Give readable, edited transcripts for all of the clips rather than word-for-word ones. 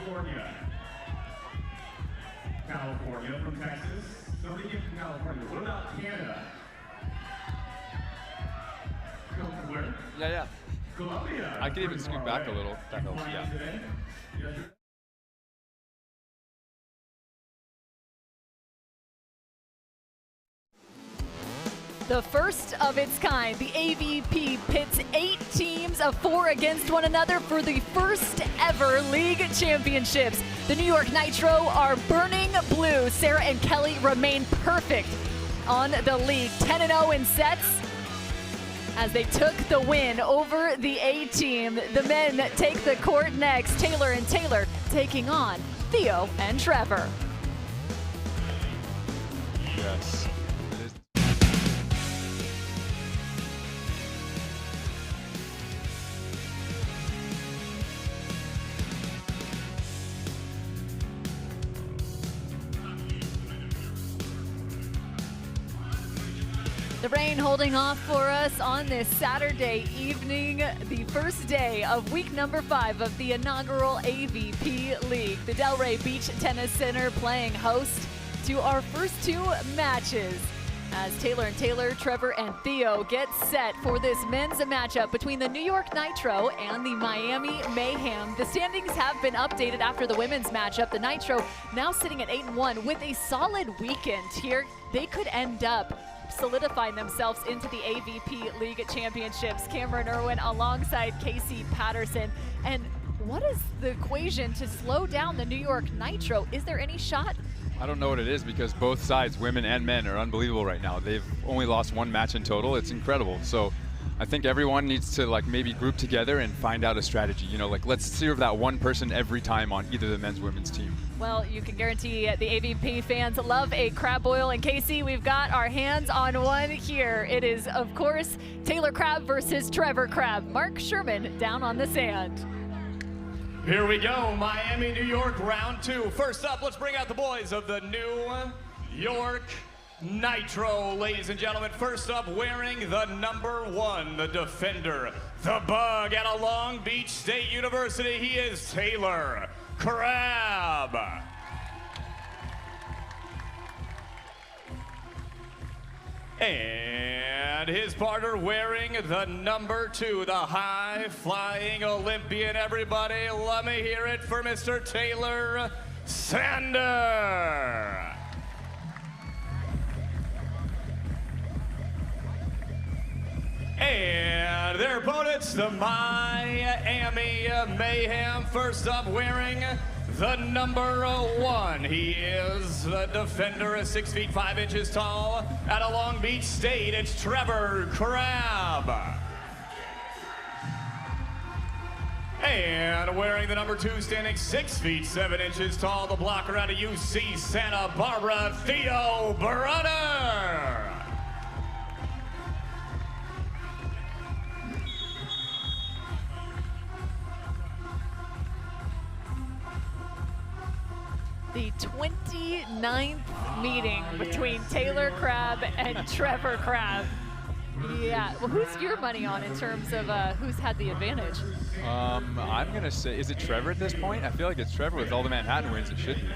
California. California from Texas. Somebody came from California. What about Canada? Come from where? Yeah. Colombia. I could even scoot back a little. That helps, yeah. The first of its kind, the AVP pits 8 teams of 4 against one another for the first ever league championships. The New York Nitro are burning blue. Sarah and Kelly remain perfect on the league, 10-0 in sets as they took the win over the A team. The men take the court next. Taylor and Taylor taking on Theo and Trevor. Yes. The rain holding off for us on this Saturday evening, the first day of week number 5 of the inaugural AVP League. The Delray Beach Tennis Center playing host to our first 2 matches as Taylor and Taylor, Trevor and Theo get set for this men's matchup between the New York Nitro and the Miami Mayhem. The standings have been updated after the women's matchup. The Nitro now sitting at 8-1 with a solid weekend here. They could end up solidifying themselves into the AVP League Championships. Cameron Irwin alongside Casey Patterson. And what is the equation to slow down the New York Nitro? Is there any shot? I don't know what it is because both sides, women and men, are unbelievable right now. They've only lost 1 match in total. It's incredible. So I think everyone needs to maybe group together and find out a strategy. Let's serve that one person every time on either the men's or women's team. Well, you can guarantee the AVP fans love a crab boil. And Casey, we've got our hands on one here. It is, of course, Tr.Crabb versus Trevor.Crabb. Mark Sherman down on the sand. Here we go, Miami, New York, round 2. First up, let's bring out the boys of the New York Nitro, ladies and gentlemen. First up, wearing the number 1, the defender, the bug at a Long Beach State University, he is Tr.Crabb. And his partner wearing the number 2, the high-flying Olympian. Everybody, let me hear it for Mr. Taylor Sander. And their opponents, the Miami Mayhem. First up, wearing the number 1. He is the defender, is 6 feet 5 inches tall. At a Long Beach State, it's Trevor.Crabb. And wearing the number 2, standing 6 feet 7 inches tall, the blocker out of UC Santa Barbara, Theo Brunner. The 29th meeting between Tr.Crabb and Trevor.Crabb. Yeah, well, who's your money on in terms of who's had the advantage? I'm going to say, is it Trevor at this point? I feel like it's Trevor with all the Manhattan wins. It should be.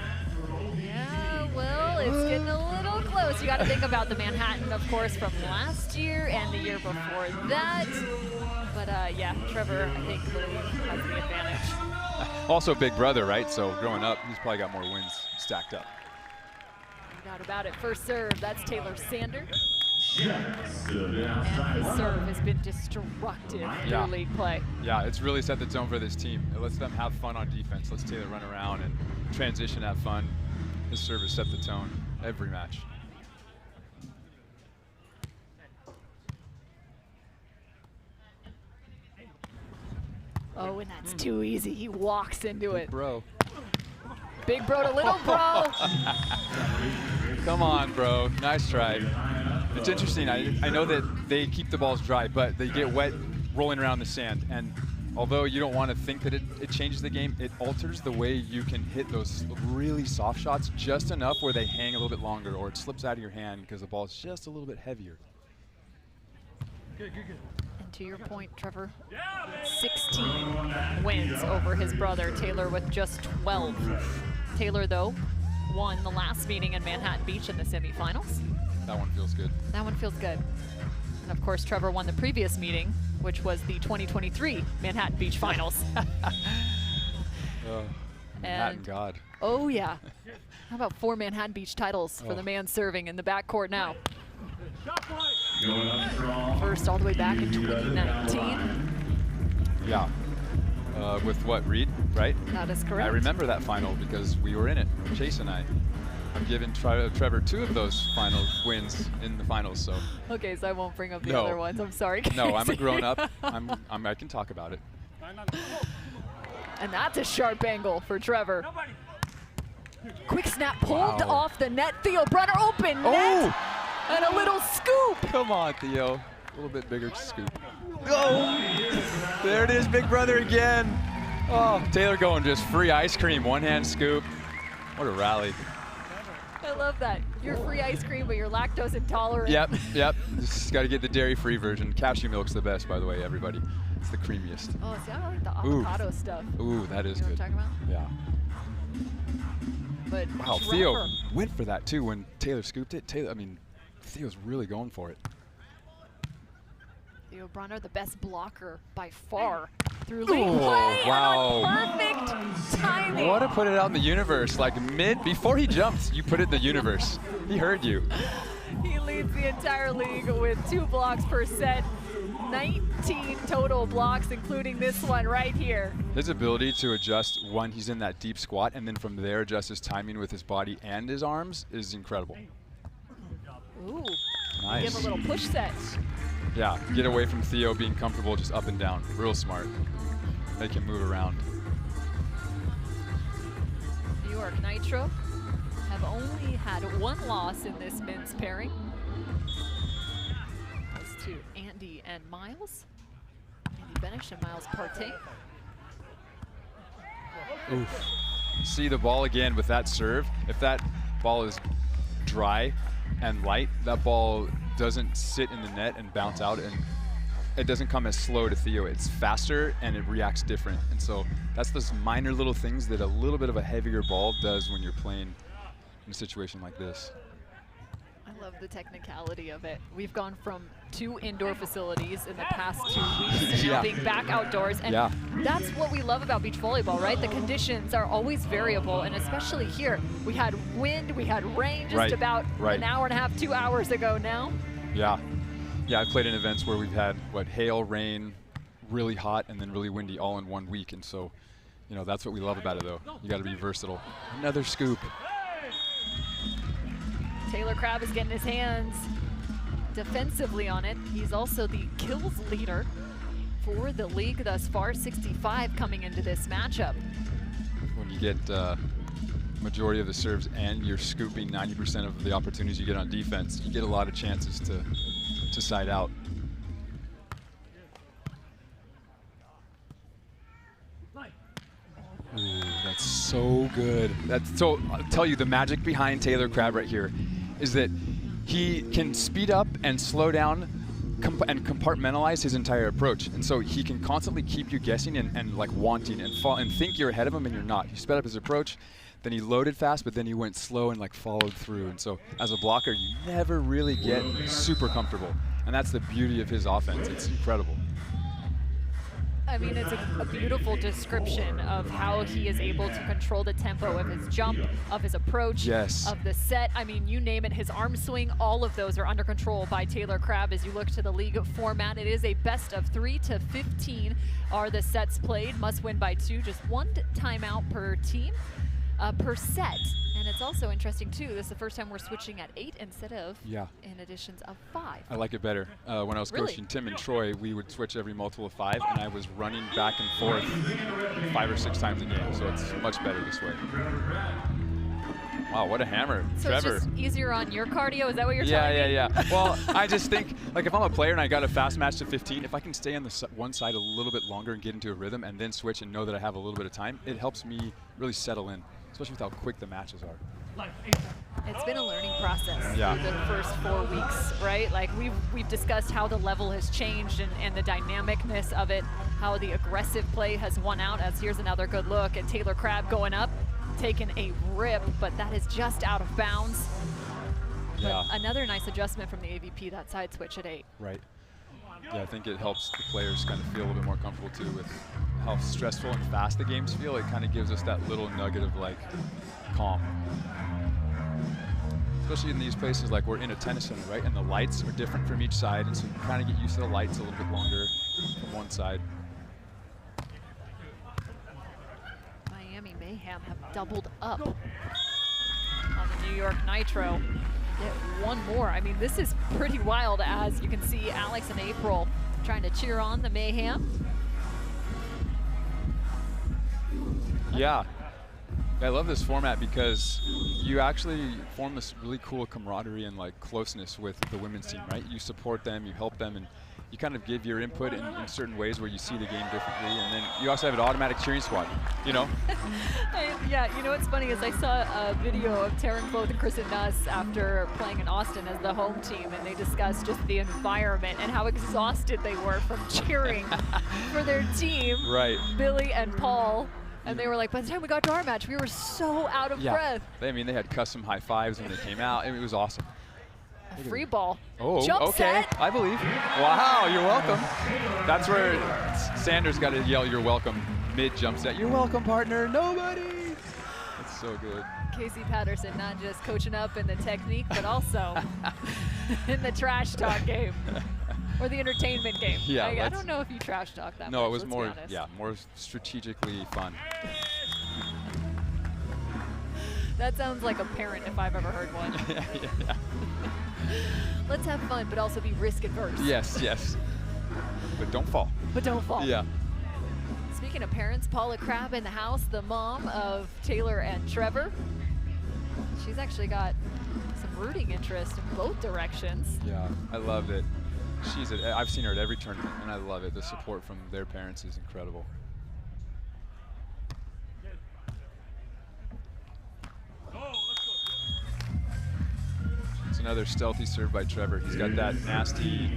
Yeah, well, it's getting a little close. You got to think about the Manhattan, of course, from last year and the year before that. But yeah, Trevor, I think, has the advantage. Also big brother, right? So growing up, he's probably got more wins stacked up. No doubt about it. First serve, that's Taylor Sander. Yeah. And his serve has been destructive through league play. Yeah, it's really set the tone for this team. It lets them have fun on defense. Lets Taylor run around and transition, have fun. His serve has set the tone every match. Oh, and that's too easy. He walks into it. Bro. Big bro to little bro. Come on, bro. Nice try. It's interesting. I know that they keep the balls dry, but they get wet rolling around the sand. And although you don't want to think that it changes the game, it alters the way you can hit those really soft shots just enough where they hang a little bit longer or it slips out of your hand because the ball is just a little bit heavier. And to your point, Trevor, 16 wins over his brother, Taylor, with just 12. Taylor, though, won the last meeting in Manhattan Beach in the semifinals. That one feels good. That one feels good. And of course, Trevor won the previous meeting, which was the 2023 Manhattan Beach Finals. Manhattan God. Oh, yeah. How about 4 Manhattan Beach titles for the man serving in the backcourt now? First all the way back in 2019. Yeah. With what, Reed, right? That is correct. I remember that final because we were in it, Chase and I. I'm giving Trevor 2 of those final wins in the finals, so. Okay, so I won't bring up the other ones. I'm sorry. No, I'm a grown-up. I can talk about it. And that's a sharp angle for Trevor. Quick snap pulled off the net. Theo Brunner open net. And a little scoop. Come on, Theo. A little bit bigger scoop. Oh, there it is, big brother again. Oh, Taylor going just free ice cream, one-hand scoop. What a rally. I love that. You're free ice cream, but you're lactose intolerant. Yep. Just got to get the dairy-free version. Cashew milk's the best, by the way, everybody. It's the creamiest. Oh, see, I like the avocado stuff. Ooh, that is you know good. What I'm talking about? Yeah. But wow, Trevor. Theo went for that too when Taylor scooped it. Theo's really going for it. Theo Brunner, the best blocker by far through league play. Wow. And on perfect timing. What to put it out in the universe, like before he jumped, you put it in the universe. He heard you. He leads the entire league with 2 blocks per set. 19 total blocks, including this one right here. His ability to adjust when he's in that deep squat and then from there adjust his timing with his body and his arms is incredible. Ooh, nice. Give a little push set. Yeah, get away from Theo being comfortable just up and down. Real smart. Make him move around. New York Nitro have only had 1 loss in this men's pairing. That's to Andy and Miles. Andy Benish and Miles Partey. Oof. See the ball again with that serve. If that ball is dry and light, that ball doesn't sit in the net and bounce out, and it doesn't come as slow to Theo. It's faster and it reacts different. And so that's those minor little things that a little bit of a heavier ball does when you're playing in a situation like this. I love the technicality of it. We've gone from 2 indoor facilities in the past 2 weeks to now being back outdoors. And that's what we love about beach volleyball, right? The conditions are always variable, and especially here. We had wind, we had rain just about an hour and a half, 2 hours ago now. Yeah, I've played in events where we've had, hail, rain, really hot, and then really windy all in 1 week. And so, that's what we love about it, though. You got to be versatile. Another scoop. Tr.Crabb is getting his hands defensively on it. He's also the kills leader for the league thus far, 65 coming into this matchup. When you get majority of the serves and you're scooping 90% of the opportunities you get on defense, you get a lot of chances to side out. Ooh, that's so good. So I'll tell you, the magic behind Tr.Crabb right here is that he can speed up and slow down and compartmentalize his entire approach. And so he can constantly keep you guessing and like wanting and think you're ahead of him and you're not. He sped up his approach, then he loaded fast, but then he went slow and followed through. And so as a blocker, you never really get super comfortable. And that's the beauty of his offense. It's incredible. I mean, it's a beautiful description of how he is able to control the tempo of his jump, of his approach, of the set. I mean, you name it, his arm swing, all of those are under control by Tr.Crabb as you look to the league format. It is a best of 3 to 15 are the sets played, must win by 2, just 1 timeout per team, per set. And it's also interesting too, this is the first time we're switching at 8 instead of in additions of 5. I like it better. When I was coaching Tim and Troy, we would switch every multiple of 5, and I was running back and forth 5 or 6 times a game, so it's much better this way. Wow, what a hammer. So Trevor. It's just easier on your cardio, is that what you're telling me? Yeah. Well, I just think, if I'm a player and I got a fast match to 15, if I can stay on the one side a little bit longer and get into a rhythm and then switch and know that I have a little bit of time, it helps me really settle in, especially with how quick the matches are. It's been a learning process Yeah. through the first 4 weeks, right? Like we've discussed how the level has changed and the dynamicness of it, how the aggressive play has won out, as here's another good look at Tr.Crabb going up, taking a rip, but that is just out of bounds. Yeah. But another nice adjustment from the AVP, that side switch at 8. Right. Yeah, I think it helps the players kind of feel a little bit more comfortable too with how stressful and fast the games feel. It kind of gives us that little nugget of like calm. Especially in these places, like we're in a tennis center, right? And the lights are different from each side, and so you kind of get used to the lights a little bit longer from one side. Miami Mayhem have doubled up on the New York Nitro. Get one more. I mean, this is pretty wild, as you can see Alex and April trying to cheer on the Mayhem. Yeah. I love this format because you actually form this really cool camaraderie and like closeness with the women's team, right? You support them, you help them, and you kind of give your input in certain ways where you see the game differently. And then you also have an automatic cheering squad, you know? Yeah, you know what's funny is I saw a video of Taryn Cloth and Kristen Nuss after playing in Austin as the home team, and they discussed just the environment and how exhausted they were from cheering for their team, Right. Billy and Paul. And they were like, by the time we got to our match, we were so out of breath. I mean, they had custom high fives when they came out. I mean, it was awesome. A free ball. Oh, Jump okay. set. I believe. Wow, you're welcome. That's where Sanders got to yell, "You're welcome," mid jump set. You're welcome, partner. Nobody. That's so good. Casey Patterson not just coaching up in the technique, but also in the trash talk game. Or the entertainment game. Yeah, I don't know if you trash talk that much. No, it was let's be more, honest. yeah, more strategically fun. That sounds like a parent if I've ever heard one. Yeah. Let's have fun, but also be risk adverse. Yes, yes. But don't fall. But don't fall. Yeah. Speaking of parents, Ta.Crabb in the house, the mom of Taylor and Trevor. She's actually got some rooting interest in both directions. Yeah, I love it. I've seen her at every tournament, and I love it. The support from their parents is incredible. It's another stealthy serve by Trevor. He's got that nasty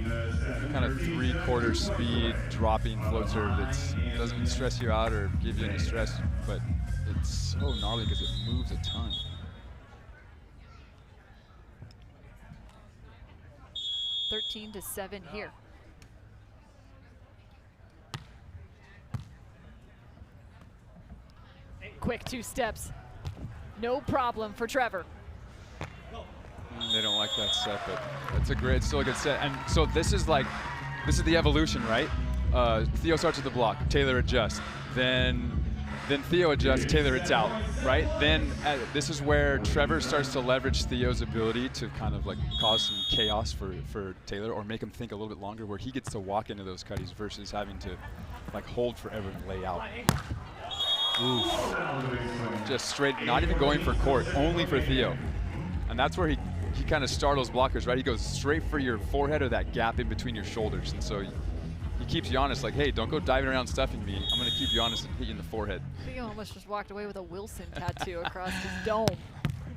kind of 3/4 speed dropping float serve that doesn't stress you out or give you any stress, but it's so gnarly because it moves a ton. 13-7 here. Quick 2 steps. No problem for Trevor. They don't like that set, but it's still a good set. And so this is the evolution, right? Theo starts with the block, Taylor adjusts, then Theo adjusts, Taylor hits out, right? Then this is where Trevor starts to leverage Theo's ability to kind of like cause some chaos for Taylor, or make him think a little bit longer, where he gets to walk into those cutties versus having to like hold forever and lay out. Oof. Just straight, not even going for court, only for Theo. And that's where he kind of startles blockers, right? He goes straight for your forehead or that gap in between your shoulders. And so he keeps you honest, like, hey, don't go diving around stuffing me. I'm going to keep you honest and hit you in the forehead. Theo almost just walked away with a Wilson tattoo across his dome.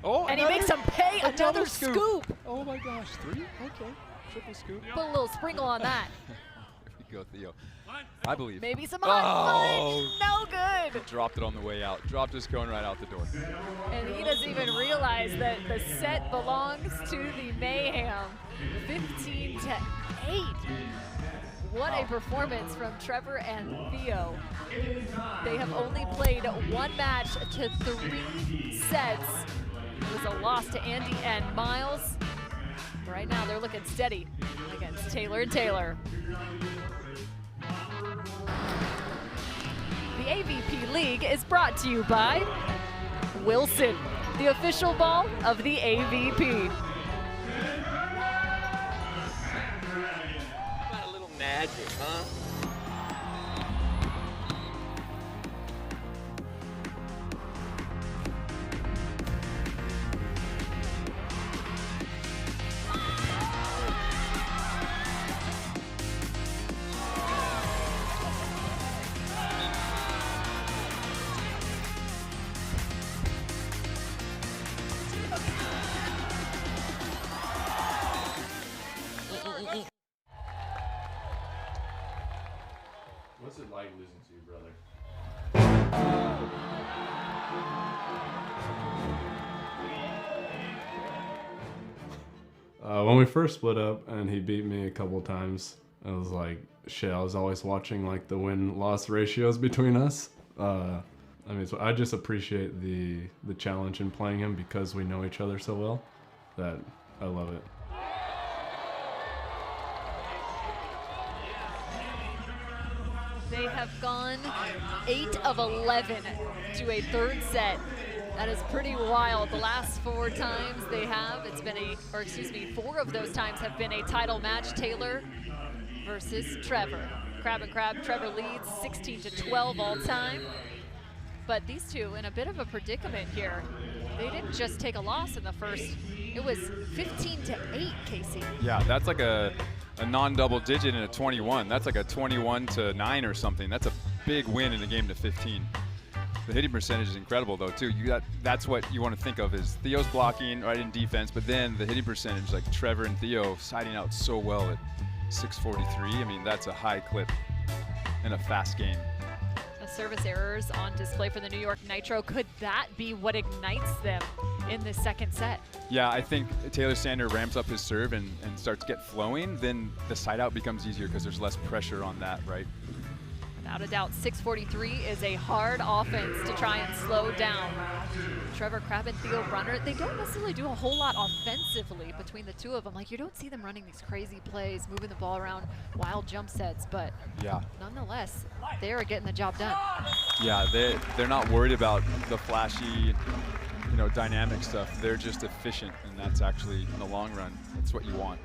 Oh, and he makes him pay another scoop. Oh my gosh, 3? Okay, triple scoop. Put a little sprinkle on that. Here we go, Theo. I believe. Maybe some hot fudge. No good. Dropped it on the way out. Dropped his cone right out the door. And he doesn't even realize that the set belongs to the Mayhem. 15-8. What a performance from Trevor and Theo. They have only played one match to 3 sets. It was a loss to Andy and Miles. Right now they're looking steady against Taylor and Taylor. The AVP League is brought to you by Wilson, the official ball of the AVP. Got a little magic, huh? like losing to you, brother. When we first split up and he beat me a couple times, I was like, shit, I was always watching like the win-loss ratios between us. I mean, so I just appreciate the challenge in playing him because we know each other so well that I love it. They have gone 8 of 11 to a third set. That is pretty wild. The last 4 times they have, it's been a, or excuse me, 4 of those times have been a title match. Taylor versus Trevor. Crabb and Crabb, Trevor leads 16-12 all time. But these two in a bit of a predicament here. They didn't just take a loss in the first. It was 15-8, Casey. Yeah, that's like a non-double digit in a 21. That's like a 21-9 or something. That's a big win in a game to 15. The hitting percentage is incredible though too. That's what you want to think of is Theo's blocking right in defense, but then the hitting percentage, like Trevor and Theo siding out so well at 643. I mean, that's a high clip in a fast game. The service errors on display for the New York Nitro. Could that be what ignites them in the second set? Yeah, I think Taylor Sander ramps up his serve and starts to get flowing, then the side out becomes easier because there's less pressure on that, right? Without a doubt, 643 is a hard offense to try and slow down. Trevor Crabb and Theo Brunner, they don't necessarily do a whole lot offensively between the two of them. Like, you don't see them running these crazy plays, moving the ball around, wild jump sets, but yeah, nonetheless, they are getting the job done. Yeah, they're not worried about the flashy, dynamic stuff. They're just efficient, and that's actually, in the long run, that's what you want.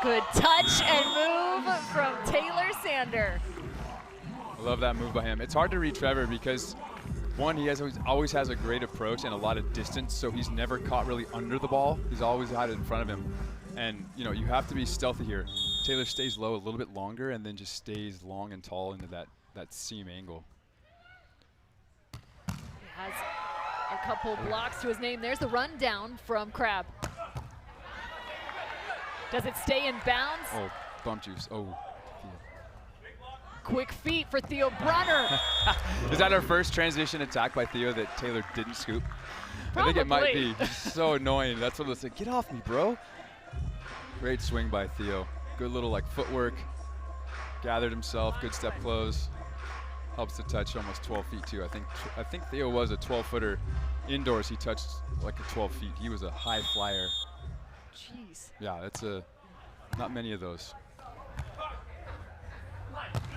Good touch and move from Taylor Sander. I love that move by him. It's hard to read Trevor because, one, he always has a great approach and a lot of distance, so he's never caught really under the ball. He's always had it in front of him. And, you have to be stealthy here. Taylor stays low a little bit longer and then just stays long and tall into that seam angle. He has a couple blocks to his name. There's the rundown from Crabb. Does it stay in bounds? Oh, bump juice. Oh. Quick feet for Theo Brunner. Is that our first transition attack by Theo that Taylor didn't scoop? Probably. I think it might be. It's so annoying. That's what it's like. Get off me, bro. Great swing by Theo. Good little footwork. Gathered himself. Good step close. Helps to touch almost 12 feet too. I think Theo was a 12-footer indoors. He touched like a 12 feet. He was a high flyer. Jeez. Yeah, that's not many of those.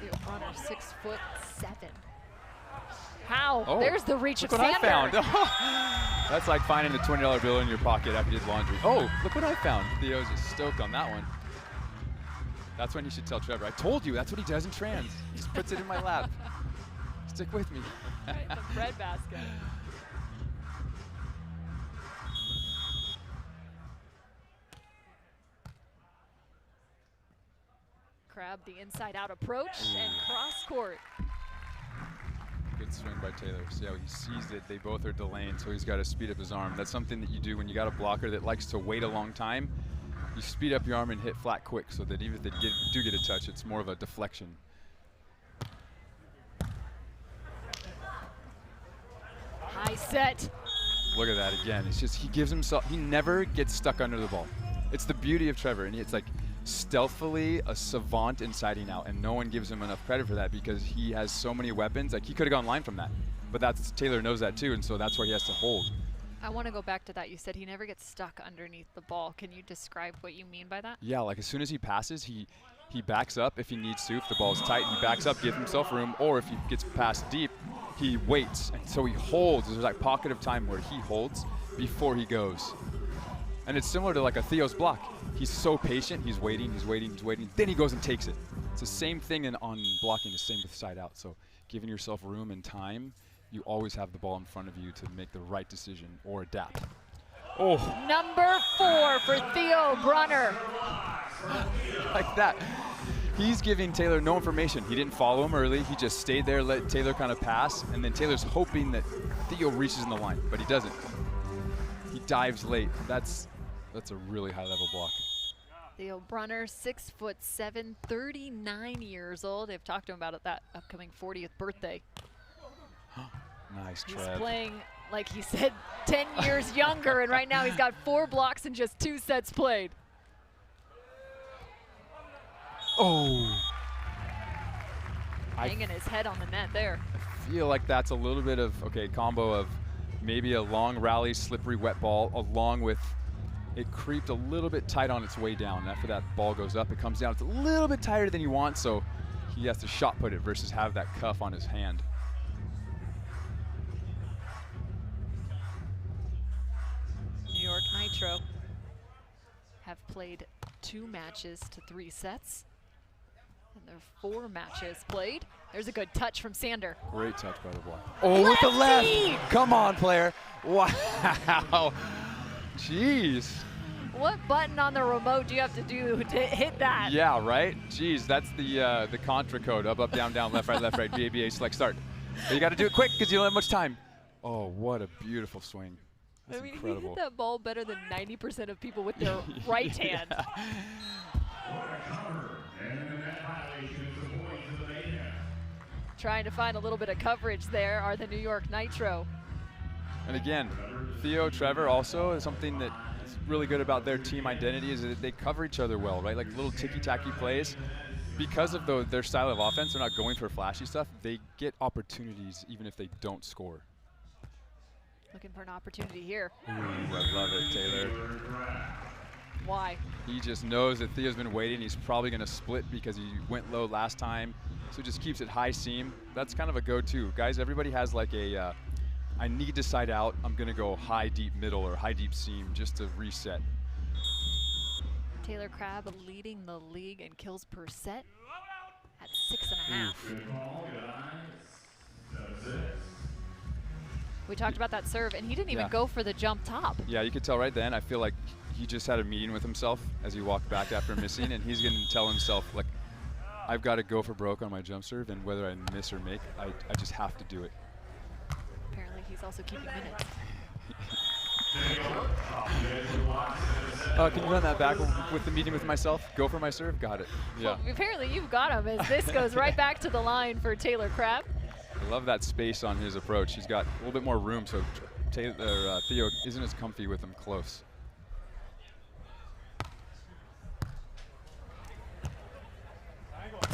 Theo Brunner, 6'7". How? Oh, there's the reach look of what Sander. I found. That's like finding a $20 bill in your pocket after you did laundry. Oh, look what I found. Theo's just stoked on that one. That's when you should tell Trevor. I told you, that's what he does in trans. He just puts it in my lap. Stick with me. Right in the bread basket. Crabb, the inside-out approach and cross court. Good swing by Taylor. See how he sees it. They both are delaying, so he's got to speed up his arm. That's something that you do when you got a blocker that likes to wait a long time. You speed up your arm and hit flat quick so that even if they do get a touch, it's more of a deflection. High set. Look at that again. It's just he gives himself, he never gets stuck under the ball. It's the beauty of Trevor, and it's like stealthily a savant insiding out, and no one gives him enough credit for that because he has so many weapons. Like, he could have gone line from that, but Taylor knows that too, and so that's where he has to hold. I want to go back to that. You said he never gets stuck underneath the ball. Can you describe what you mean by that? Yeah, like as soon as he passes, he backs up if he needs to. If the ball's tight, he backs up, gives himself room, or if he gets passed deep, he waits, and so he holds. There's that pocket of time where he holds before he goes. And it's similar to like a Theo's block. He's so patient, he's waiting, then he goes and takes it. It's the same thing on blocking, the same with side out. So giving yourself room and time, you always have the ball in front of you to make the right decision or adapt. Oh. Number 4 for Theo Brunner. Like that. He's giving Taylor no information. He didn't follow him early. He just stayed there, let Taylor kind of pass, and then Taylor's hoping that Theo reaches in the line, but he doesn't. He dives late. That's a really high-level block. Theo Brunner, 6'7", 39 years old. They've talked to him about that upcoming 40th birthday. Nice, He's Trev. playing, like he said, 10 years younger, and right now he's got 4 blocks in just 2 sets played. Oh. Hanging his head on the net there. I feel like that's a little bit of, okay, combo of maybe a long rally, slippery wet ball, along with it creeped a little bit tight on its way down. After that ball goes up, it comes down. It's a little bit tighter than you want, so he has to shot put it versus have that cuff on his hand. New York Nitro have played 2 matches to 3 sets. And there are 4 matches played. There's a good touch from Sander. Great touch by the block. Oh, with the left. Come on, player. Wow. Jeez. What button on the remote do you have to do to hit that? Yeah, right? Jeez, that's the contra code. Up, down, left, right, BABA, select, start. But you got to do it quick because you don't have much time. Oh, what a beautiful swing. That's incredible. He hit that ball better than 90% of people with their right hand. Trying to find a little bit of coverage there are the New York Nitro. And again, Theo, Trevor also is something that is really good about their team identity is that they cover each other well, right? Like little ticky-tacky plays. Because of their style of offense, they're not going for flashy stuff. They get opportunities even if they don't score. Looking for an opportunity here. Ooh, I love it, Taylor. Why? He just knows that Theo's been waiting. He's probably going to split because he went low last time. So just keeps it high seam. That's kind of a go-to. Guys, everybody has like a, I need to side out. I'm going to go high, deep middle or high, deep seam just to reset. Tr.Crabb leading the league in kills per set at 6.5. We talked about that serve, and he didn't even go for the jump top. Yeah, you could tell right then. I feel like he just had a meeting with himself as he walked back after missing, and he's going to tell himself, like, I've got to go for broke on my jump serve, and whether I miss or make, I just have to do it. Apparently, he's also keeping minutes. Can you run that back with the meeting with myself? Go for my serve? Got it. Yeah. Well, apparently, you've got him as this goes right back to the line for Tr.Crabb. I love that space on his approach. He's got a little bit more room, so Theo isn't as comfy with him close.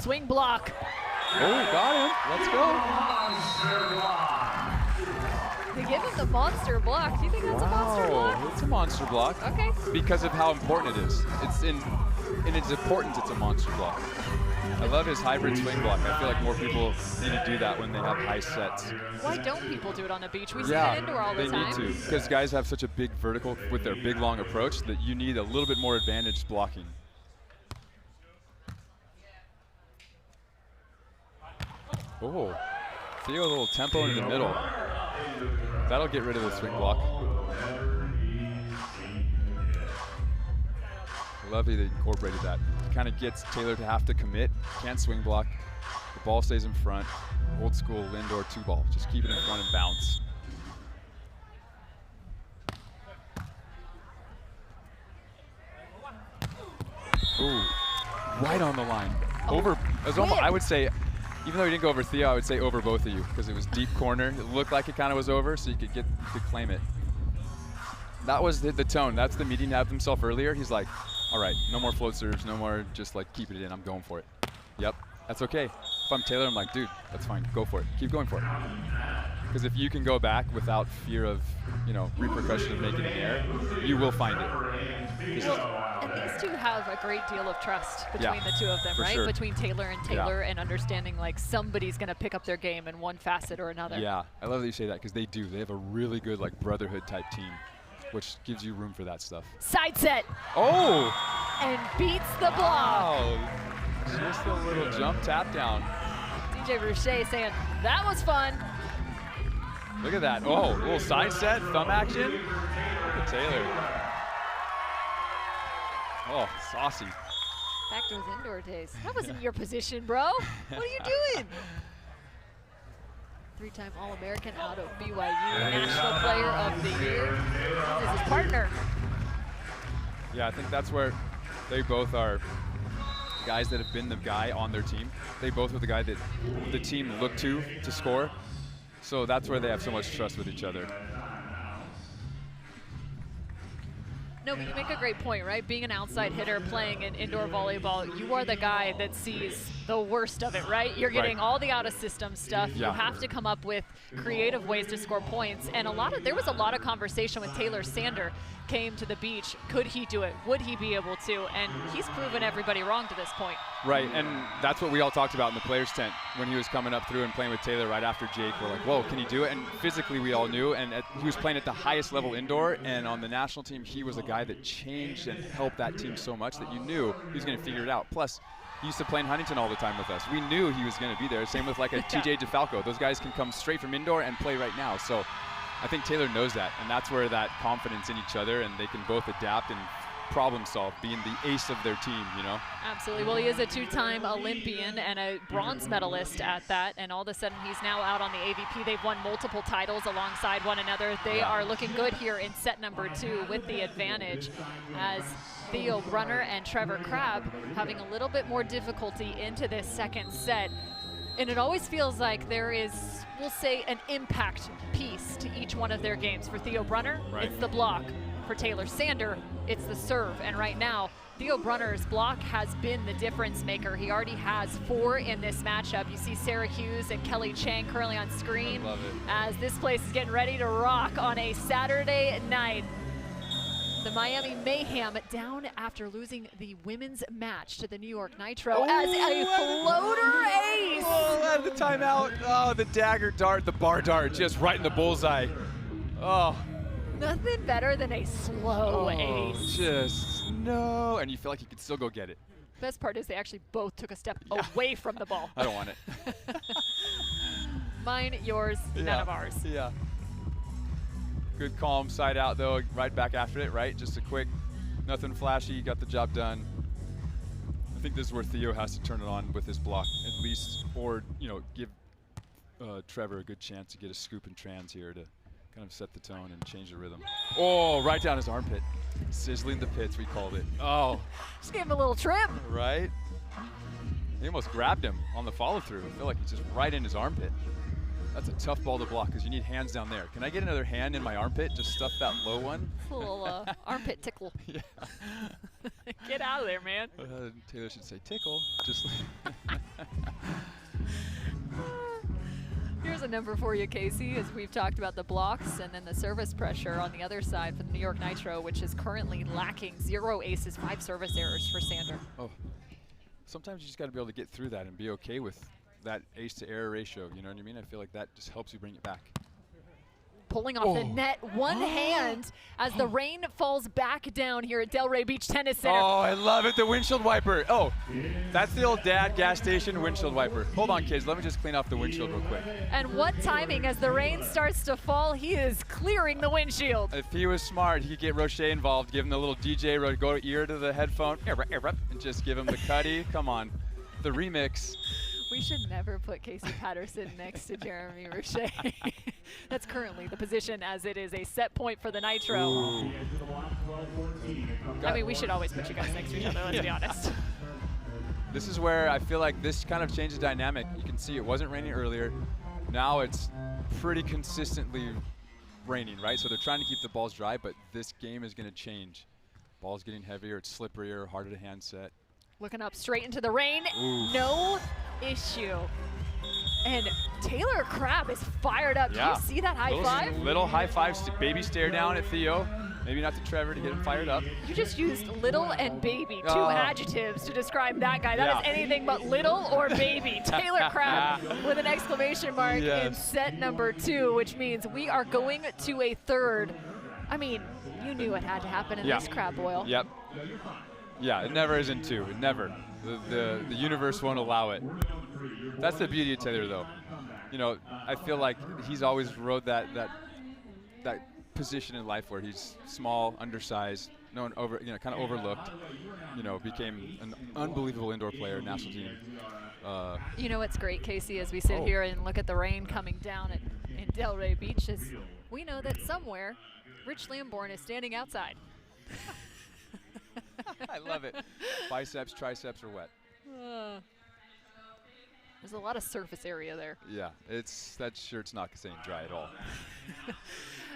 Swing block. Oh, got him. Let's go. They give him the monster block. Do you think that's a monster block? It's a monster block. Okay. Because of how important it is. In its importance, it's a monster block. I love his hybrid swing block. I feel like more people need to do that when they have high sets. Why don't people do it on the beach? We see it indoor all the time. They need to, because guys have such a big vertical with their big, long approach that you need a little bit more advantage blocking. Oh, Theo, a little tempo into the middle. That'll get rid of the swing block. I love that they incorporated that. Kind of gets Taylor to have to commit. Can't swing block. The ball stays in front. Old school Lindor 2-ball. Just keep it in front and bounce. Ooh, right on the line. Over, it was almost, I would say, even though he didn't go over Theo, I would say over both of you because it was deep corner. It looked like it kind of was over, so you could claim it. That was the tone. That's the meeting to have himself earlier. He's like, all right, no more float serves, no more just like keep it in. I'm going for it. Yep, that's okay. If I'm Taylor, I'm like, dude, that's fine. Go for it. Keep going for it. Because if you can go back without fear of, repercussion of making an error, you will find it. And these two have a great deal of trust between the two of them, right? Sure. Between Taylor and understanding like somebody's going to pick up their game in one facet or another. Yeah, I love that you say that because they do. They have a really good like brotherhood type team, which gives you room for that stuff. Side set. Oh! And beats the block. Wow. Just a little jump tap down. DJ Rouchet saying, that was fun. Look at that. Oh, a little side set, thumb action. Look at Taylor. Oh, saucy. Back to his indoor days. That wasn't your position, bro. What are you doing? 3-time All-American out of BYU, National Player of the Year. This is his partner. Yeah, I think that's where they both are guys that have been the guy on their team. They both are the guy that the team looked to score. So that's where they have so much trust with each other. No, but you make a great point, right? Being an outside hitter, playing in indoor volleyball, you are the guy that sees the worst of it, right? You're getting all the out-of-system stuff. Yeah. You have to come up with creative ways to score points. And there was a lot of conversation with Taylor Sander came to the beach. Could he do it? Would he be able to? And he's proven everybody wrong to this point. Right, and that's what we all talked about in the players' tent when he was coming up through and playing with Taylor right after Jake. We're like, whoa, can he do it? And physically we all knew, and he was playing at the highest level indoor, and on the national team, he was a guy that changed and helped that team so much that you knew he was going to figure it out. Plus, he used to play in Huntington all the time with us. We knew he was going to be there. Same with like a TJ DeFalco. Those guys can come straight from indoor and play right now. So I think Taylor knows that, and that's where that confidence in each other, and they can both adapt and problem solve, being the ace of their team, you know? Absolutely. Well, he is a 2-time Olympian and a bronze medalist at that, and all of a sudden he's now out on the AVP. They've won multiple titles alongside one another. They are looking good here in set number 2 with the advantage, as Theo, Brunner, and Tr.Crabb having a little bit more difficulty into this second set. And it always feels like there is, we'll say, an impact piece to each one of their games. For Theo Brunner, it's the block. For Taylor Sander, it's the serve. And right now, Theo Brunner's block has been the difference maker. He already has 4 in this matchup. You see Sarah Hughes and Kelly Chang currently on screen. Love it. As this place is getting ready to rock on a Saturday night. The Miami Mayhem down after losing the women's match to the New York Nitro as a floater ace. Oh, at the timeout. Oh, the dagger dart, the bar dart, just right in the bullseye. Oh. Nothing better than a slow ace. Just no. And you feel like you could still go get it. Best part is they actually both took a step away from the ball. I don't want it. Mine, yours, none of ours. Yeah. Good calm side out though, right back after it, right? Just a quick, nothing flashy, got the job done. I think this is where Theo has to turn it on with his block at least, or, you know, give Trevor a good chance to get a scoop and trans here to kind of set the tone and change the rhythm. Oh, right down his armpit. Sizzling the pits, we called it. Oh. Just gave him a little trim. Right? He almost grabbed him on the follow through. I feel like he's just right in his armpit. That's a tough ball to block because you need hands down there. Can I get another hand in my armpit? Just stuff that low one. A little armpit tickle. Yeah. Get out of there, man. Taylor should say tickle. Just. Here's a number for you, Casey, as we've talked about the blocks and then the service pressure on the other side for the New York Nitro, which is currently lacking 0 aces, 5 service errors for Sander. Oh, sometimes you just got to be able to get through that and be okay with that ace to error ratio. You know what I mean? I feel like that just helps you bring it back. Pulling off the net, one hand as the rain falls back down here at Delray Beach Tennis Center. Oh, I love it, the windshield wiper. Oh, that's the old dad gas station windshield wiper. Hold on, kids, let me just clean off the windshield real quick. And what timing as the rain starts to fall, he is clearing the windshield. If he was smart, he'd get Roche involved, give him the little DJ, go ear to the headphone, and just give him the cutty. Come on, the remix. We should never put Casey Patterson next to Jeremy Roche. That's currently the position, as it is a set point for the Nitro. Ooh. I mean, we should always put you guys next to each other, let's be honest. This is where I feel like this kind of changes dynamic. You can see it wasn't raining earlier. Now it's pretty consistently raining, right? So they're trying to keep the balls dry, but this game is going to change. Ball's getting heavier, it's slipperier, harder to hand set. Looking up straight into the rain, Ooh. no issue. And Tr.Crabb is fired up. Yeah. Do you see that high five? Little high five, baby stare down at Theo. Maybe not to Trevor to get him fired up. You just used little and baby, 2 adjectives to describe that guy. That is anything but little or baby. Tr.Crabb with an exclamation mark in set number 2, which means we are going to a third. I mean, you knew it had to happen in this crab boil. Yep. Yeah, it never is in 2. It never. The universe won't allow it. That's the beauty of Taylor, though. You know, I feel like he's always rode that position in life where he's small, undersized, kind of overlooked. Became an unbelievable indoor player, national team. You know what's great, Casey, as we sit here and look at the rain coming down in Delray Beach, is we know that somewhere Rich Lamborn is standing outside. I love it. Biceps, triceps are wet. There's a lot of surface area there. Yeah, that shirt's not staying dry at all.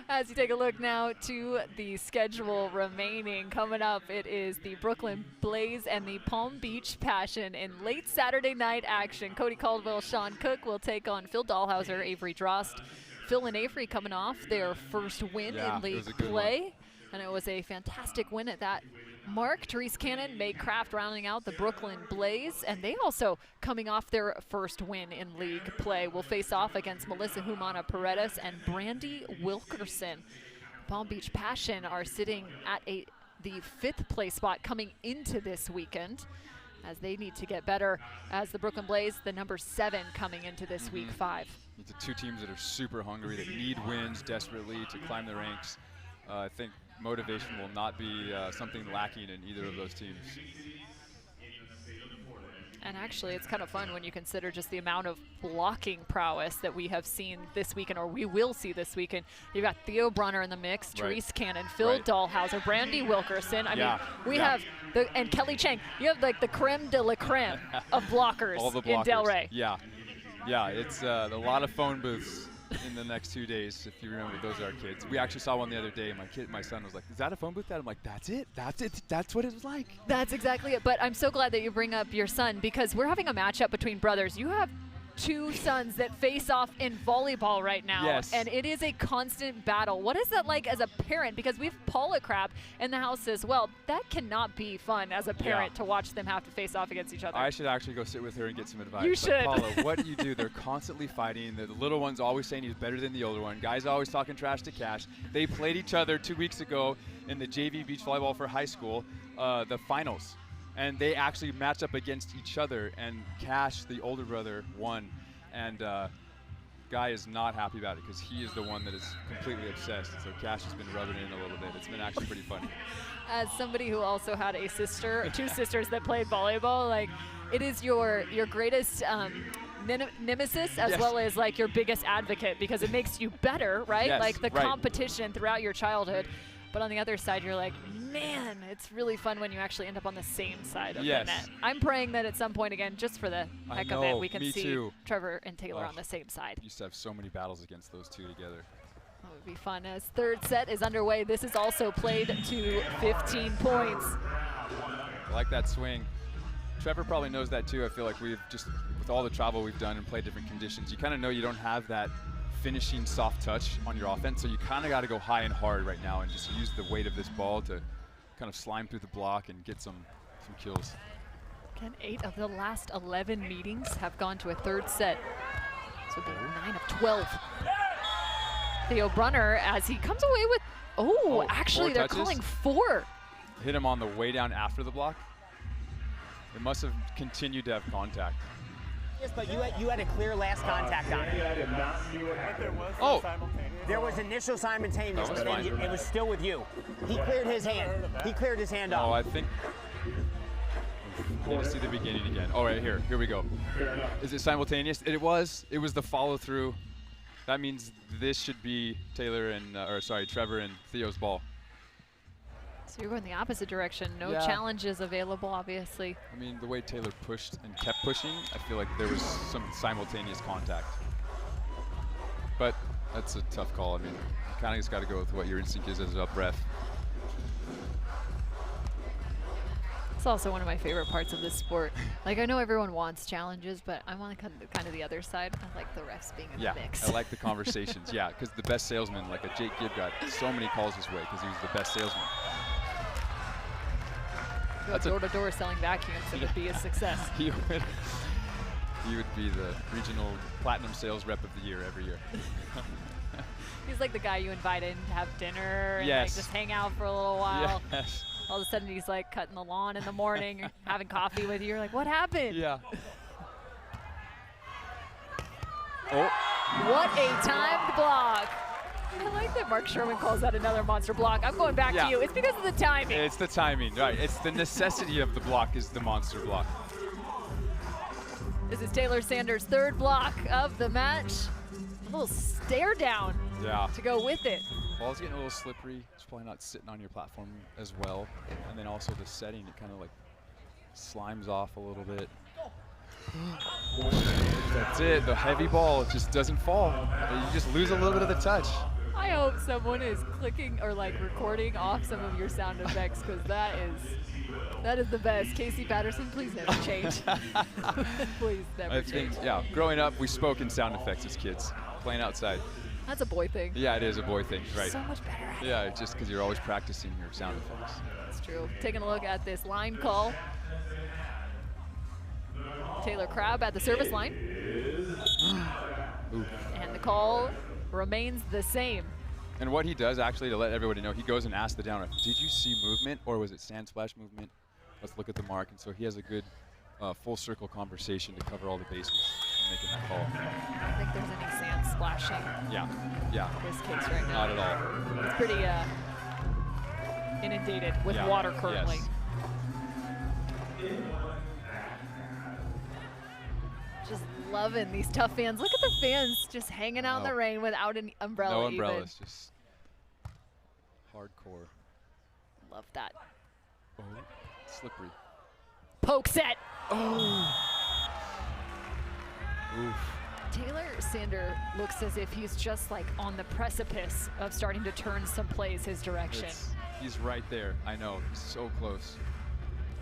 As you take a look now to the schedule remaining, coming up, it is the Brooklyn Blaze and the Palm Beach Passion in late Saturday night action. Cody Caldwell, Sean Cook will take on Phil Dahlhauser, Avery Drost. Phil and Avery coming off their first win in league play, and it was a fantastic win at that. Mark, Therese Cannon, May Kraft rounding out the Brooklyn Blaze, and they also coming off their first win in league play will face off against Melissa Humana Paredes and Brandy Wilkerson. Palm Beach Passion are sitting at the 5th place spot coming into this weekend, as they need to get better, as the Brooklyn Blaze, the number 7 coming into this week 5. It's the two teams that are super hungry, that need wins desperately to climb the ranks. I think motivation will not be something lacking in either of those teams. And actually, it's kind of fun when you consider just the amount of blocking prowess that we have seen this weekend, or we will see this weekend. You've got Theo Brunner in the mix, Therese Cannon, Phil Dahlhauser, Brandy Wilkerson. I mean, we have and Kelly Chang. You have like the creme de la creme of blockers, all the blockers in Delray. Yeah, it's a lot of phone booths in the next 2 days, if you remember those kids. We actually saw one the other day, and my son was like, "Is that a phone booth?" I'm like, "That's it. That's what it was like." That's exactly it. But I'm so glad that you bring up your son, because we're having a matchup between brothers. You have 2 sons that face off in volleyball right now, and it is a constant battle. What is that like as a parent? Because we have Ta.Crabb in the house as well. That cannot be fun as a parent to watch them have to face off against each other. I should actually go sit with her and get some advice. You should. Paula, what do you do? They're constantly fighting. The little one's always saying he's better than the older one. Guys always talking trash to Cash. They played each other 2 weeks ago in the JV beach volleyball for high school, the finals. And they actually matched up against each other, and Cash, the older brother, won. And Guy is not happy about it, because he is the one that is completely obsessed. So Cash has been rubbing it in a little bit. It's been actually pretty funny. As somebody who also had a sister, 2 sisters that played volleyball, like, it is your greatest nemesis as well as like your biggest advocate, because it makes you better, right? Like the competition throughout your childhood. But on the other side, you're like, man, it's really fun when you actually end up on the same side of the net. I'm praying that at some point, again, just for the heck of it, we can see Trevor and Taylor on the same side. Used to have so many battles against those 2 together. That would be fun. As third set is underway, this is also played to 15 points. I like that swing. Trevor probably knows that too. I feel like we've just, with all the travel we've done and played different conditions, you kind of know you don't have that finishing soft touch on your offense, so you kind of got to go high and hard right now and just use the weight of this ball to kind of slime through the block and get some kills. Again, 8 of the last 11 meetings have gone to a third set. This would be 9 of 12. Theo Brunner, as he comes away with, actually they're calling 4. Hit him on the way down after the block. It must have continued to have contact. Yes, but you had a clear last contact on it. There was initial simultaneous, but then it was still with you. He cleared his hand. He cleared his hand off. Oh, I think. I need to see the beginning again. Oh, right here. Here we go. Is it simultaneous? It was the follow through. That means this should be Taylor and, Trevor and Theo's ball. So you're going the opposite direction. No challenges available, obviously. I mean, the way Taylor pushed and kept pushing, I feel like there was some simultaneous contact. But that's a tough call. I mean, you kind of just got to go with what your instinct is as a ref. It's also one of my favorite parts of this sport. Like, I know everyone wants challenges, but I'm on kind of the other side. I like the refs being in the mix. I like the conversations. Because the best salesman, like a Jake Gibb, got so many calls his way because he was the best salesman. That's door-to-door selling vacuums, it would be a success. He would be the regional platinum sales rep of the year every year. He's like the guy you invite in to have dinner and like just hang out for a little while. Yes. All of a sudden he's like cutting the lawn in the morning, having coffee with you. You're like, what happened? Yeah. What a timed block. I like that Mark Sherman calls that another monster block. I'm going back to you. It's because of the timing. It's the timing, right. It's the necessity of the block is the monster block. This is Taylor Sanders' third block of the match. A little stare down to go with it. Ball's getting a little slippery. It's probably not sitting on your platform as well. And then also the setting, it kind of like slimes off a little bit. That's it, the heavy ball just doesn't fall. You just lose a little bit of the touch. I hope someone is clicking or like recording off some of your sound effects, because that is the best. Casey Patterson, please never change. Please never change. Yeah, growing up, we spoke in sound effects as kids, playing outside. That's a boy thing. Yeah, it is a boy thing, right. So much better at it. Yeah, just because you're always practicing your sound effects. That's true. Taking a look at this line call. Tr.Crabb at the service line. And the call remains the same. And what he does actually, to let everybody know, he goes and asks the downer, did you see movement or was it sand splash movement? Let's look at the mark. And so he has a good full circle conversation to cover all the bases in making that call. I don't think there's any sand splashing in this case right now. Not at all. It's pretty inundated with water currently. Yes. Just loving these tough fans. Look at the fans just hanging out in the rain without an umbrella. No umbrellas, just hardcore. Love that. Oh, slippery. Poke set. Oh. Oof. Taylor Sander looks as if he's just like on the precipice of starting to turn some plays his direction. He's right there. I know. He's so close.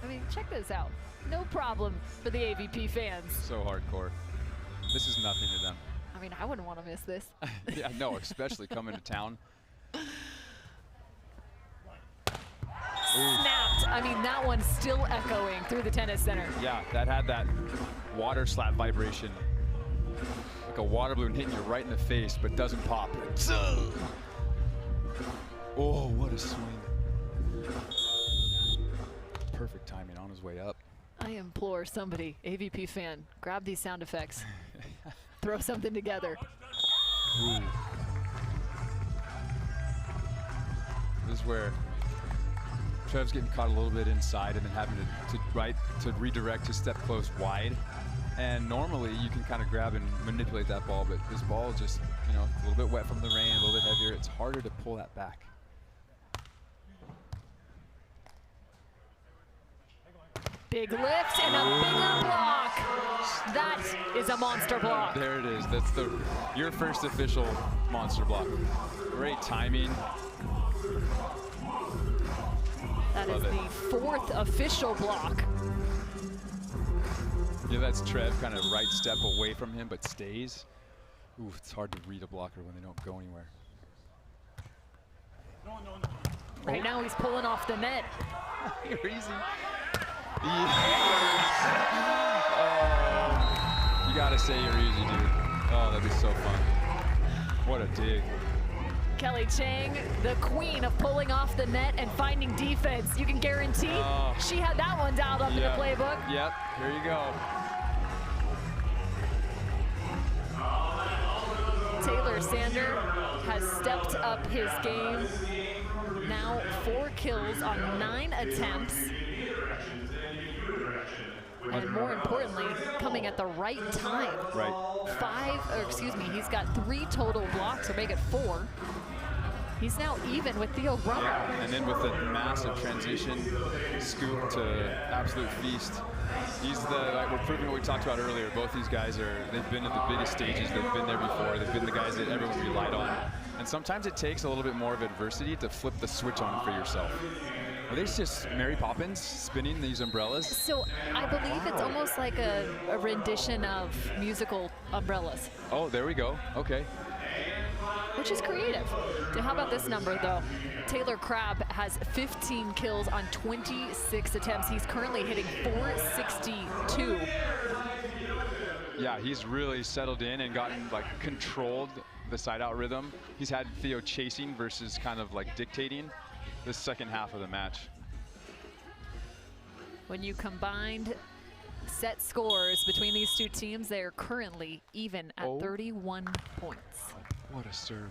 I mean, check this out. No problem for the AVP fans. So hardcore. This is nothing to them. I mean, I wouldn't want to miss this. Yeah, no, especially coming to town. Snapped. I mean, that one's still echoing through the tennis center. Yeah, that had that water slap vibration. Like a water balloon hitting you right in the face, but doesn't pop. Oh, what a swing. Perfect timing on his way up. I implore somebody, AVP fan, grab these sound effects. Throw something together. Ooh. This is where Trev's getting caught a little bit inside and then having to redirect his step close wide. And normally you can kind of grab and manipulate that ball, but this ball just, you know, a little bit wet from the rain, a little bit heavier. It's harder to pull that back. Big lift and a bigger block. That is a monster block. There it is. That's your first official monster block. Great timing. That is the fourth official block. Yeah, that's Trev kind of right step away from him, but stays. Ooh, it's hard to read a blocker when they don't go anywhere. Right now he's pulling off the net. You're easy. You gotta say you're easy, dude. Oh, that'd be so fun. What a dig. Kelly Chang, the queen of pulling off the net and finding defense. You can guarantee she had that one dialed up in the playbook. Yep, here you go. Taylor Sander has stepped up his game. Now 4 kills on 9 attempts. And more importantly, coming at the right time. Right. He's got 3 total blocks to make it 4. He's now even with Theo Brunner. Yeah, and then with a massive transition scoop to absolute feast. He's we're proving what we talked about earlier. Both these guys they've been at the biggest stages. They've been there before. They've been the guys that everyone relied on. And sometimes it takes a little bit more of adversity to flip the switch on for yourself. Are these just Mary Poppins spinning these umbrellas? So I believe it's almost like a rendition of musical umbrellas. Oh, there we go. Okay. Which is creative. How about this number, though? Tr.Crabb has 15 kills on 26 attempts. He's currently hitting 462. Yeah, he's really settled in and gotten controlled the side-out rhythm. He's had Theo chasing versus kind of dictating this second half of the match. When you combined set scores between these two teams, they are currently even at 31 points. What a serve.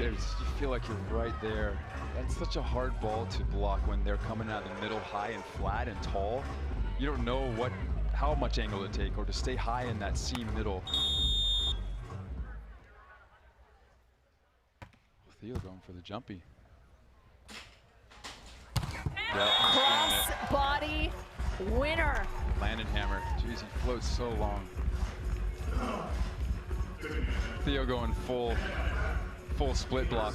you feel like you're right there. That's such a hard ball to block when they're coming out of the middle, high and flat and tall. You don't know how much angle to take or to stay high in that seam middle. Theo going for the jumpy. Cross body winner. Landing hammer. Jeez, he floats so long. Theo going full split block.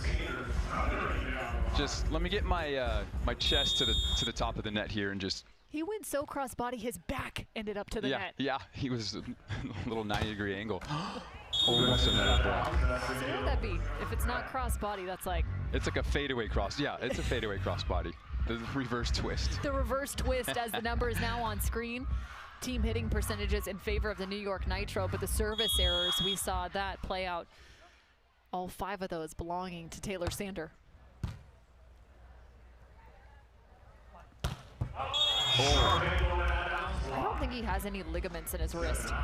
Just let me get my my chest to the top of the net here and just. He went so cross body, his back ended up to the net. Yeah, he was a little 90-degree angle. Almost another block. So what would that be? If it's not cross body, that's like. It's like a fadeaway cross. Yeah, it's a fadeaway cross body. The reverse twist. The reverse twist as the number is now on screen. Team hitting percentages in favor of the New York Nitro, but the service errors, we saw that play out. All 5 of those belonging to Taylor Sander. I don't think he has any ligaments in his wrist. Like,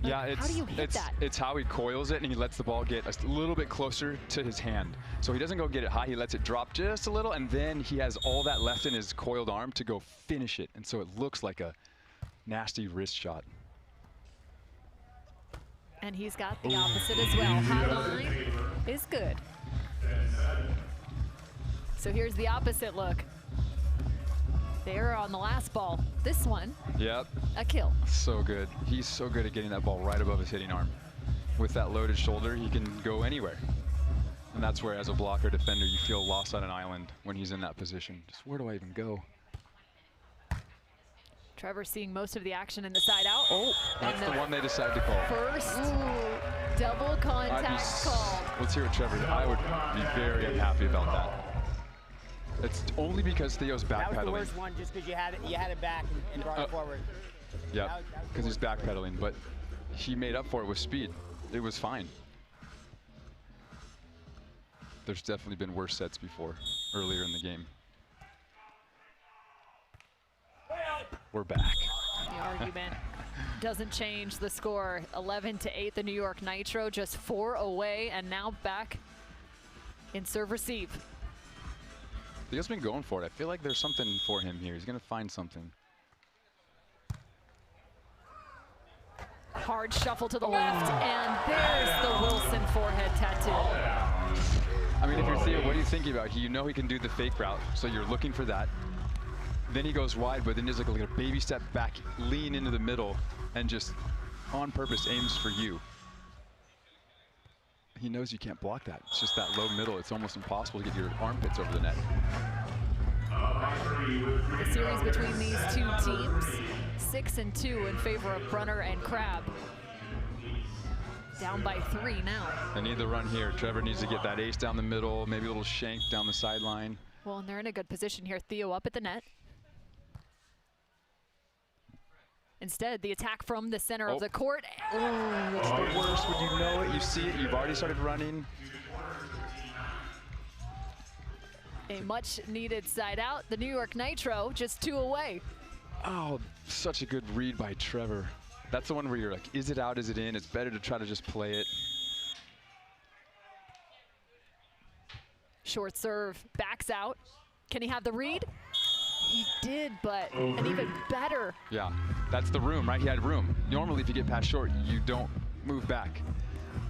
yeah, how do you hit that? It's how he coils it and he lets the ball get a little bit closer to his hand. So he doesn't go get it high, he lets it drop just a little, and then he has all that left in his coiled arm to go finish it. And so it looks like a nasty wrist shot. And he's got the opposite as well. High line is good. So here's the opposite look. There on the last ball. This one, yep, a kill. So good. He's so good at getting that ball right above his hitting arm. With that loaded shoulder, he can go anywhere. And that's where, as a blocker defender, you feel lost on an island when he's in that position. Just where do I even go? Trevor seeing most of the action in the side out. Oh, that's the one they decided to call. First double contact called. Let's hear what Trevor did. I would be very unhappy about that. It's only because Theo's backpedaling. That was the worst one, just because you had it back and brought it forward. Yeah, because he's backpedaling, but he made up for it with speed. It was fine. There's definitely been worse sets before, earlier in the game. We're back. The argument doesn't change the score. 11-8, the New York Nitro, just 4 away, and now back in serve receive. Theo's been going for it. I feel like there's something for him here. He's going to find something. Hard shuffle to the left, and there's the Wilson forehead tattoo. I mean, if you're Theo, what are you thinking about? You know he can do the fake route, so you're looking for that. Then he goes wide, but then there's like a baby step back, lean into the middle, and just on purpose aims for you. He knows you can't block that. It's just that low middle. It's almost impossible to get your armpits over the net. The series between these two teams, 6-2 in favor of Brunner and Crabb. Down by 3 now. They need the run here. Trevor needs to get that ace down the middle, maybe a little shank down the sideline. Well, and they're in a good position here. Theo up at the net. Instead, the attack from the center of the court. Oh, it's the worst when you know it, you see it, you've already started running. A much needed side out. The New York Nitro just 2 away. Oh, such a good read by Trevor. That's the one where you're like, is it out, is it in? It's better to try to just play it. Short serve, backs out. Can he have the read? He did, but an even better. Yeah, that's the room, right? He had room. Normally, if you get past short, you don't move back.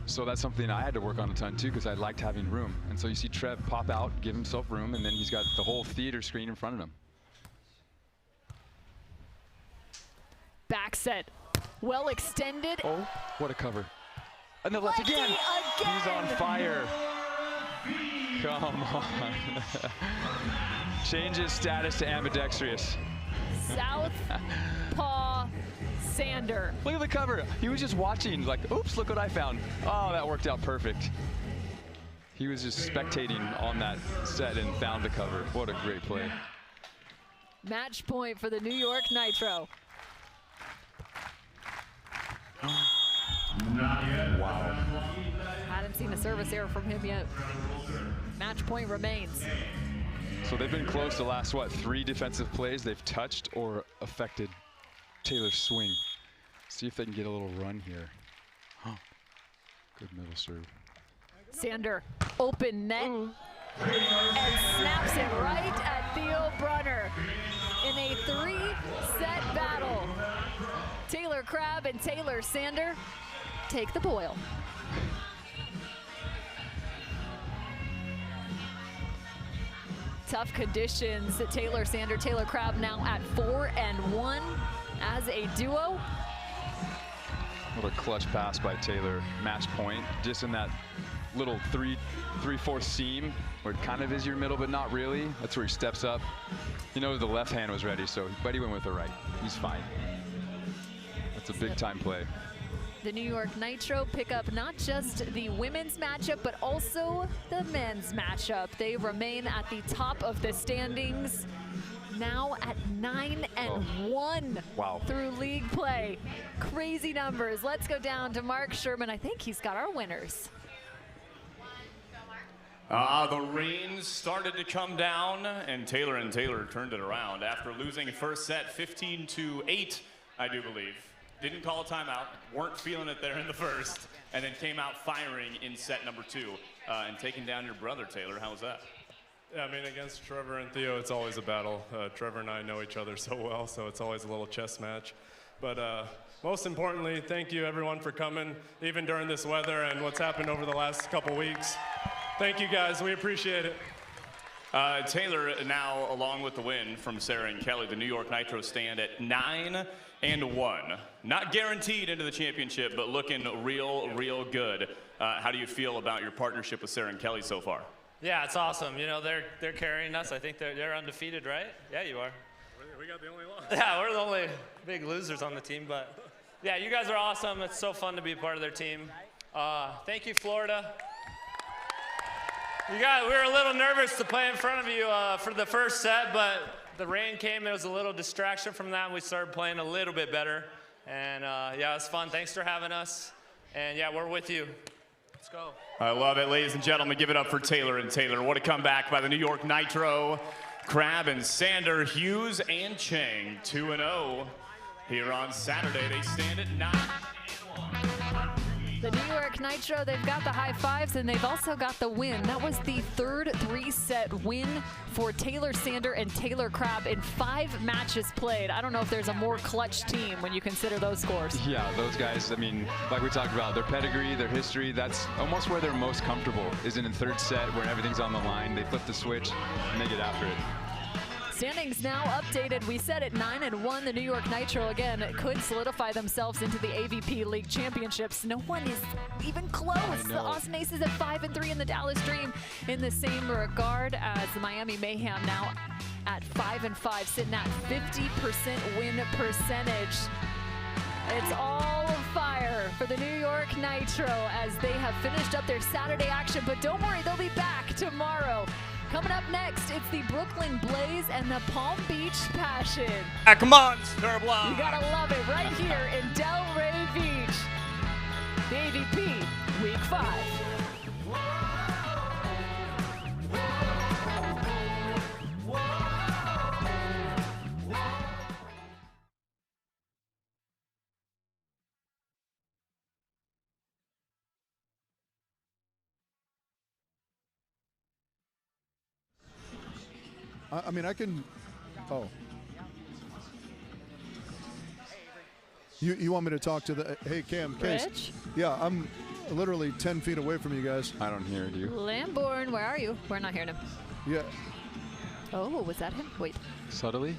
So that's something I had to work on a ton too, because I liked having room. And so you see Trev pop out, give himself room, and then he's got the whole theater screen in front of him. Back set, well extended. Oh, what a cover. And the left again. He's on fire. Come on. Change his status to ambidextrous. Southpaw Sander. Look at the cover. He was just watching, like, oops, look what I found. Oh, that worked out perfect. He was just spectating on that set and found the cover. What a great play. Match point for the New York Nitro. Wow. Hadn't seen a service error from him yet. Match point remains. So they've been close the last, what, 3 defensive plays they've touched or affected Taylor's swing. See if they can get a little run here. Huh. Good middle serve. Sander, open net, and snaps it right at Theo Brunner in a 3-set battle. Tr.Crabb and Taylor Sander take the boil. Tough conditions. Taylor Sander, Tr.Crabb now at 4-1 as a duo. What a clutch pass by Taylor, match point. Just in that little 3/4 seam where it kind of is your middle, but not really. That's where he steps up. You know, the left hand was ready, but he went with the right. He's fine. That's a big time play. The New York Nitro pick up not just the women's matchup, but also the men's matchup. They remain at the top of the standings, now at 9-1 Wow. through league play. Crazy numbers. Let's go down to Mark Sherman. I think he's got our winners. The rain started to come down, and Taylor turned it around after losing first set 15-8, I do believe. Didn't call a timeout, weren't feeling it there in the first, and then came out firing in set number 2 and taking down your brother, Taylor. How was that? Yeah, I mean, against Trevor and Theo, it's always a battle. Trevor and I know each other so well, so it's always a little chess match. But most importantly, thank you everyone for coming, even during this weather and what's happened over the last couple weeks. Thank you guys, we appreciate it. Taylor, now along with the win from Sarah and Kelly, the New York Nitro stand at 9-1. Not guaranteed into the championship, but looking real good. How do you feel about your partnership with Sarah and Kelly so far? Yeah, it's awesome. You know, they're carrying us. I think they're undefeated, right? Yeah, you are. We got the only loss. Yeah, we're the only big losers on the team, but yeah, you guys are awesome. It's so fun to be a part of their team. Thank you, Florida. We were a little nervous to play in front of you for the first set, but the rain came. It was a little distraction from that, and we started playing a little bit better. And yeah, it was fun. Thanks for having us. And yeah, we're with you. Let's go. I love it, ladies and gentlemen. Give it up for Taylor and Taylor. What a comeback by the New York Nitro. Crabb and Sander, Hughes and Chang, 2-0 here on Saturday. They stand at 9-1. The New York Nitro, they've got the high fives and they've also got the win. That was the third 3-set win for Taylor Sander and Tr.Crabb in 5 matches played. I don't know if there's a more clutch team when you consider those scores. Yeah, those guys, I mean, like we talked about, their pedigree, their history, that's almost where they're most comfortable, is in the third set where everything's on the line. They flip the switch and they get after it. Standings now updated. We said at 9-1, the New York Nitro again could solidify themselves into the AVP League Championships. No one is even close. The Austin Aces at 5-3 in the Dallas Dream in the same regard as the Miami Mayhem now at 5-5, sitting at 50% win percentage. It's all fire for the New York Nitro as they have finished up their Saturday action, but don't worry, they'll be back tomorrow. Coming up next, it's the Brooklyn Blaze and the Palm Beach Passion. Come on, Sturblog. You gotta love it right here in Delray Beach. The AVP Week 5. I mean, I can. Oh. You want me to talk to the. Hey, Cam, Case. Rich? Yeah, I'm literally 10 feet away from you guys. I don't hear you. Lamborn, where are you? We're not hearing him. Yeah. Oh, was that him? Wait. Subtly?